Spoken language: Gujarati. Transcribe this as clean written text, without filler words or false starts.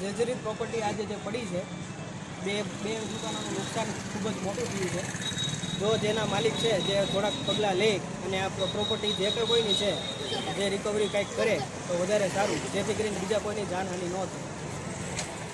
જર્જરિત પ્રોપર્ટી આજે જે પડી છે, બે દુકાનોનું નુકસાન ખૂબ જ મોટું થયું છે. જો જેના માલિક છે જે થોડાક પગલાં લે અને આ પ્રોપર્ટી જે કંઈ કોઈની છે જે રિકવરી કંઈક કરે તો વધારે સારું, જેથી કરીને બીજા કોઈની જાનહાનિ ન થાય.